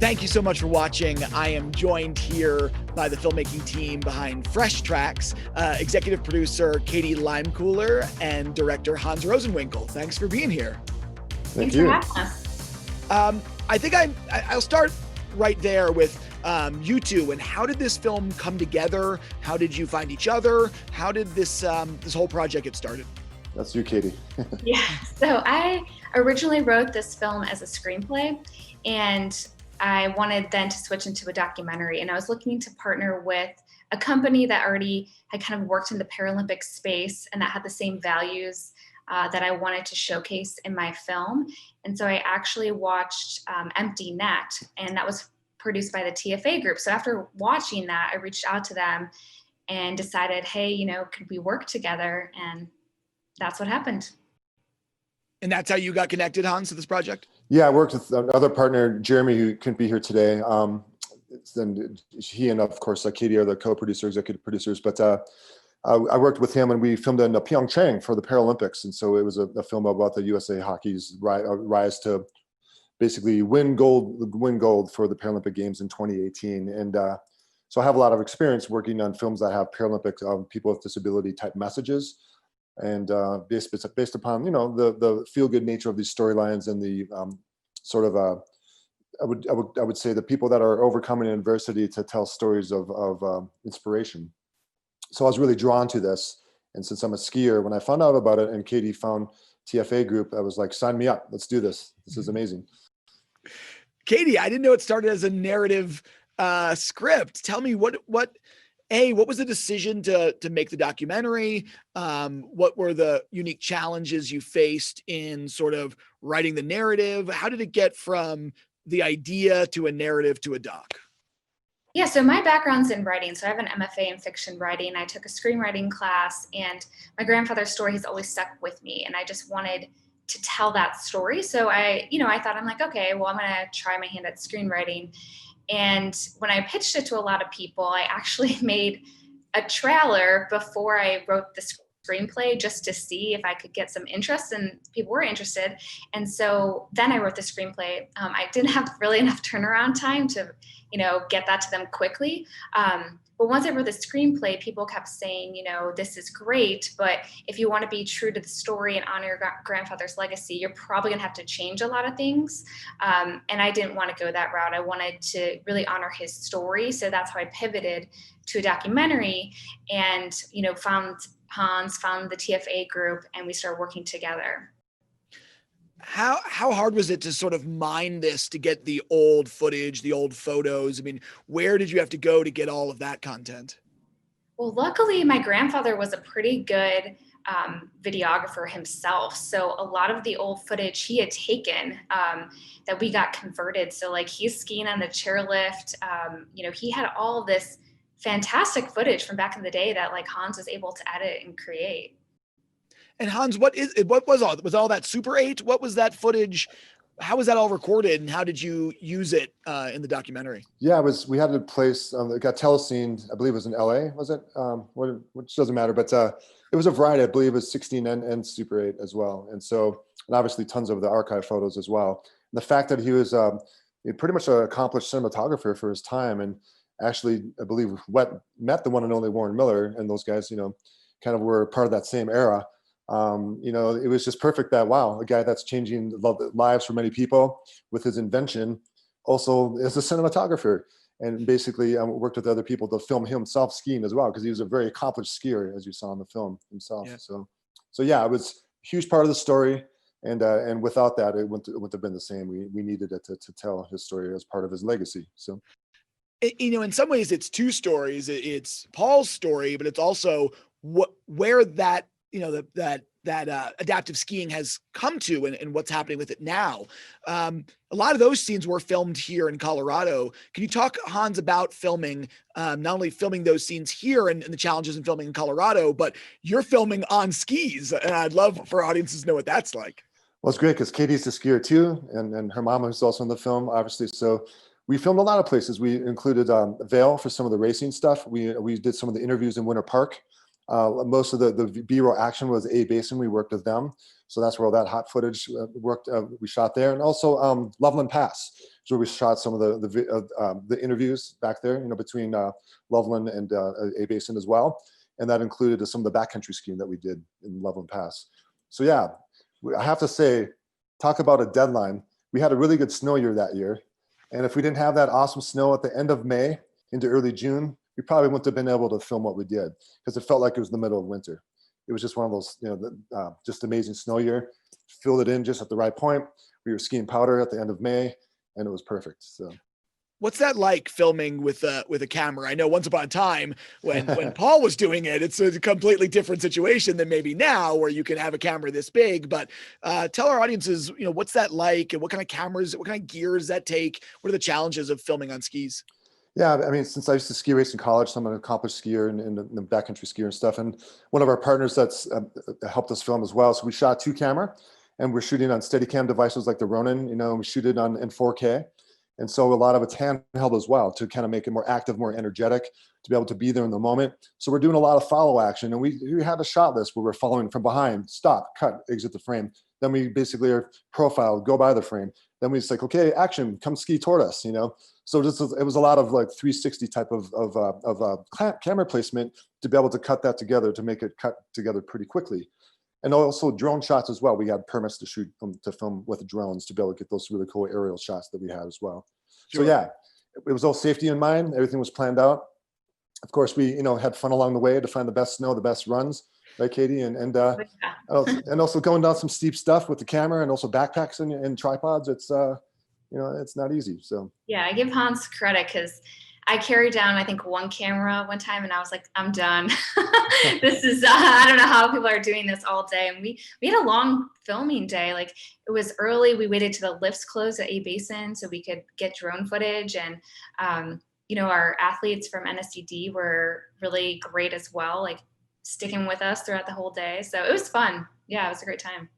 Thank you so much for watching. I am joined here by the filmmaking team behind Fresh Tracks, executive producer Katie Limecooler and director Hans Rosenwinkel. Thanks for being here. Thanks for having us. I think I'll start right there with you two. And how did this film come together? How did you find each other? How did this whole project get started? That's you, Katie. Yeah, so I originally wrote this film as a screenplay, and I wanted then to switch into a documentary. And I was looking to partner with a company that already had kind of worked in the Paralympic space and that had the same values that I wanted to showcase in my film. And so I actually watched Empty Net, and that was produced by the TFA group. So after watching that, I reached out to them and decided, hey, could we work together? And that's what happened. And that's how you got connected, Hans, to this project? Yeah, I worked with another partner, Jeremy, who couldn't be here today. Then he and, of course, Katie are the co-producer, executive producers. But I worked with him, and we filmed in Pyeongchang for the Paralympics. And so it was a film about the USA Hockey's rise to basically win gold for the Paralympic Games in 2018. And so I have a lot of experience working on films that have Paralympic people with disability type messages. And based upon the feel-good nature of these storylines and the sort of I would say the people that are overcoming adversity to tell stories of inspiration. So I was really drawn to this, and since I'm a skier, when I found out about it and Katie found TFA Group, I was like, sign me up, let's do this. This is amazing. Katie, I didn't know it started as a narrative script. Tell me what was the decision to make the documentary? What were the unique challenges you faced in sort of writing the narrative? How did it get from the idea to a narrative to a doc? Yeah, so my background's in writing. So I have an MFA in fiction writing. I took a screenwriting class, and my grandfather's story has always stuck with me. And I just wanted to tell that story. So I thought, I'm like, okay, well, I'm going to try my hand at screenwriting. And when I pitched it to a lot of people, I actually made a trailer before I wrote the screenplay just to see if I could get some interest, and people were interested. And so then I wrote the screenplay. I didn't have really enough turnaround time to, get that to them quickly. But once I wrote the screenplay, people kept saying, this is great, but if you want to be true to the story and honor your grandfather's legacy, you're probably going to have to change a lot of things. And I didn't want to go that route. I wanted to really honor his story. So that's how I pivoted to a documentary and, found Hans, found the TFA group, and we started working together. How hard was it to sort of mine this, to get the old footage, the old photos? I mean, where did you have to go to get all of that content? Well, luckily, my grandfather was a pretty good videographer himself. So a lot of the old footage he had taken that we got converted. So like he's skiing on the chairlift. He had all of this fantastic footage from back in the day that like Hans was able to edit and create. And Hans, what was all that Super 8? What was that footage? How was that all recorded, and how did you use it in the documentary? Yeah, we had a place, it got telescene, I believe it was in LA, was it? Which doesn't matter, but it was a variety. I believe it was 16 and Super 8 as well. And obviously tons of the archive photos as well. And the fact that he was pretty much an accomplished cinematographer for his time, and actually, I believe, met the one and only Warren Miller, and those guys, kind of were part of that same era. It was just perfect that, wow, a guy that's changing lives for many people with his invention also is a cinematographer, and basically worked with other people to film himself skiing as well, because he was a very accomplished skier, as you saw in the film himself. Yeah. So yeah, it was a huge part of the story, and without that, it wouldn't have been the same. We needed it to tell his story as part of his legacy. So, in some ways, it's two stories. It's Paul's story, but it's also where that adaptive skiing has come to, and what's happening with it now. A lot of those scenes were filmed here in Colorado. Can you talk, Hans, about filming, not only filming those scenes here and the challenges in filming in Colorado, but you're filming on skis, and I'd love for audiences to know what that's like. Well, it's great because Katie's a skier too, and her mama is also in the film, obviously. So we filmed a lot of places. We included Vail for some of the racing stuff. We did some of the interviews in Winter Park. Most of the B-roll action was A Basin. We worked with them. So that's where all that hot footage we shot there. And also Loveland Pass, is where we shot some of the interviews back there, between Loveland and A Basin as well. And that included some of the backcountry skiing that we did in Loveland Pass. So yeah, I have to say, talk about a deadline. We had a really good snow year that year. And if we didn't have that awesome snow at the end of May into early June, we probably wouldn't have been able to film what we did, because it felt like it was the middle of winter. It was just one of those, just amazing snow year. Filled it in just at the right point. We were skiing powder at the end of May, and it was perfect. So, what's that like filming with a camera? I know once upon a time when Paul was doing it, it's a completely different situation than maybe now, where you can have a camera this big. But tell our audiences, what's that like, and what kind of cameras, what kind of gear does that take? What are the challenges of filming on skis? Yeah, I mean, since I used to ski race in college, so I'm an accomplished skier and backcountry skier and stuff. And one of our partners that's helped us film as well. So we shot 2-camera, and we're shooting on Steadicam devices like the Ronin. We shoot it in 4K. And so a lot of it's handheld as well, to kind of make it more active, more energetic, to be able to be there in the moment. So we're doing a lot of follow action, and we had a shot list where we're following from behind, stop, cut, exit the frame. Then we basically are profiled, go by the frame. Then we just like, okay, action, come ski toward us, So it was a lot of like 360 type of camera placement to be able to cut that together, to make it cut together pretty quickly. And also drone shots as well. We had permits to film with drones to be able to get those really cool aerial shots that we had as well. Sure. So yeah, it was all safety in mind. Everything was planned out. Of course, we had fun along the way to find the best snow, the best runs, right, Katie? And also going down some steep stuff with the camera, and also backpacks and tripods. It's it's not easy. So yeah, I give Hans credit, because I carried down, I think, 1 camera one time, and I was like, I'm done. This is, I don't know how people are doing this all day. And we had a long filming day. Like, it was early. We waited till the lifts closed at A Basin so we could get drone footage. And, our athletes from NSCD were really great as well, like sticking with us throughout the whole day. So it was fun. Yeah, it was a great time.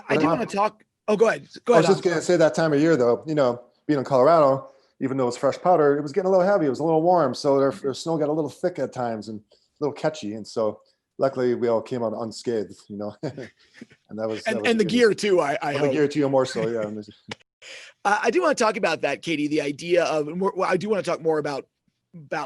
I do want to talk. Oh, go ahead. I was just going to say, that time of year, though, being in Colorado, even though it's fresh powder, it was getting a little heavy. It was a little warm. So their snow got a little thick at times and a little catchy. And so luckily we all came out unscathed, and that was, and the gear too. I hope. The gear too, more so. Yeah. I do want to talk about that, Katie, the idea of, I do want to talk more about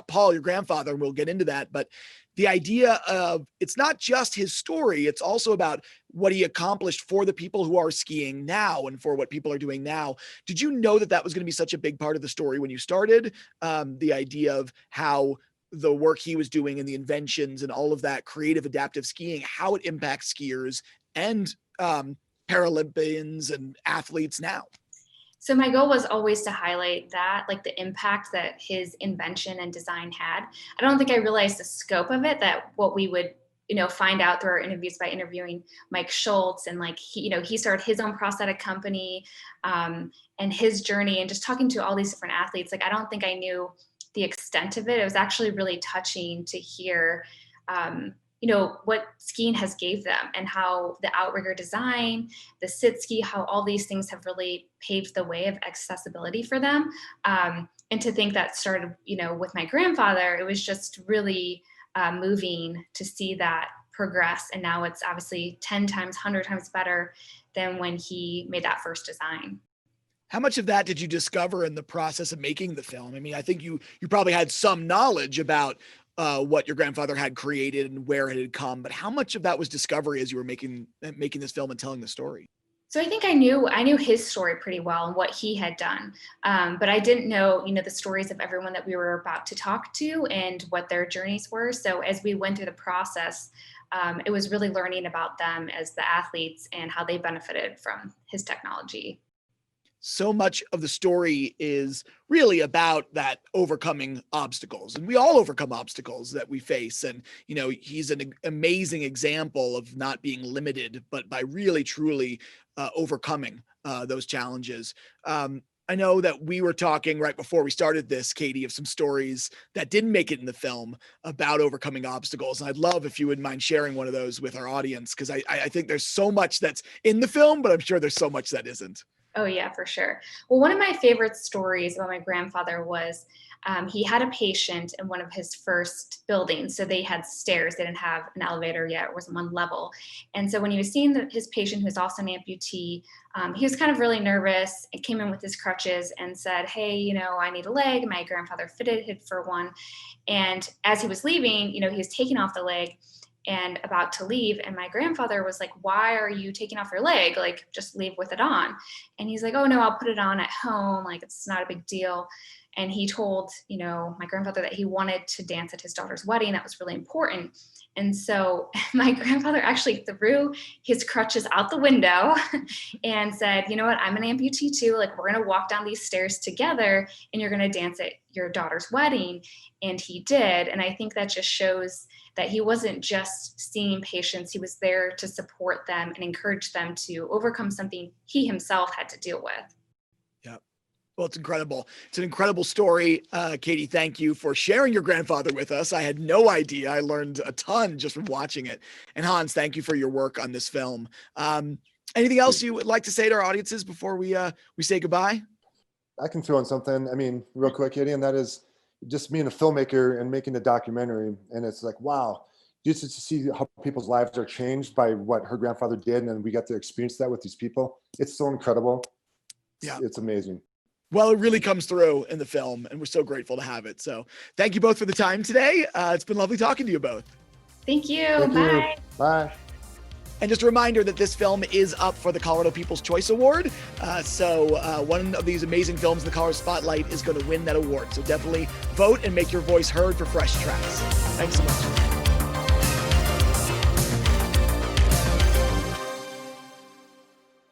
Paul, your grandfather, and we'll get into that, but the idea of, it's not just his story, it's also about what he accomplished for the people who are skiing now and for what people are doing now. Did you know that was going to be such a big part of the story when you started? The idea of how the work he was doing and the inventions and all of that creative adaptive skiing, how it impacts skiers and Paralympians and athletes now? So my goal was always to highlight that, like the impact that his invention and design had. I don't think I realized the scope of it, that what we would, find out through our interviews by interviewing Mike Schultz, and like he started his own prosthetic company, and his journey, and just talking to all these different athletes. Like, I don't think I knew the extent of it. It was actually really touching to hear, what skiing has gave them, and how the outrigger design, the sit ski, how all these things have really paved the way of accessibility for them. And to think that started, with my grandfather, it was just really moving to see that progress. And now it's obviously 10 times, 100 times better than when he made that first design. How much of that did you discover in the process of making the film? I mean, I think you probably had some knowledge about what your grandfather had created and where it had come, but how much of that was discovery as you were making this film and telling the story? So I think I knew his story pretty well and what he had done, but I didn't know, the stories of everyone that we were about to talk to and what their journeys were. So as we went through the process, it was really learning about them as the athletes and how they benefited from his technology. So much of the story is really about that overcoming obstacles, and we all overcome obstacles that we face. And, he's an amazing example of not being limited, but by really, truly overcoming those challenges. I know that we were talking right before we started this, Katie, of some stories that didn't make it in the film about overcoming obstacles. And I'd love if you wouldn't mind sharing one of those with our audience, because I think there's so much that's in the film, but I'm sure there's so much that isn't. Oh yeah, for sure. Well, one of my favorite stories about my grandfather was he had a patient in one of his first buildings. So they had stairs; they didn't have an elevator yet; it wasn't one level. And so when he was seeing his patient, who was also an amputee, he was kind of really nervous and came in with his crutches and said, "Hey, I need a leg." My grandfather fitted for one, and as he was leaving, he was taking off the leg and about to leave. And my grandfather was like, "Why are you taking off your leg? Like, just leave with it on." And he's like, "Oh, no, I'll put it on at home. Like, it's not a big deal." And he told, my grandfather that he wanted to dance at his daughter's wedding. That was really important. And so my grandfather actually threw his crutches out the window and said, "You know what? I'm an amputee too. Like, we're going to walk down these stairs together and you're going to dance at your daughter's wedding." And he did. And I think that just shows that he wasn't just seeing patients, he was there to support them and encourage them to overcome something he himself had to deal with. Yeah. Well, it's incredible. It's an incredible story. Katie, thank you for sharing your grandfather with us. I had no idea. I learned a ton just from watching it. And Hans, thank you for your work on this film. Anything else you would like to say to our audiences before we say goodbye? I can throw in something, real quick, Katie, and that is just being a filmmaker and making a documentary. And it's like, wow, just to see how people's lives are changed by what her grandfather did. And then we got to experience that with these people. It's so incredible. Yeah. It's amazing. Well, it really comes through in the film, and we're so grateful to have it. So thank you both for the time today. It's been lovely talking to you both. Thank you. Thank Bye. you. Bye. And just a reminder that this film is up for the Colorado People's Choice Award. So one of these amazing films, the Colorado Spotlight, is going to win that award. So definitely vote and make your voice heard for Fresh Tracks. Thanks so much.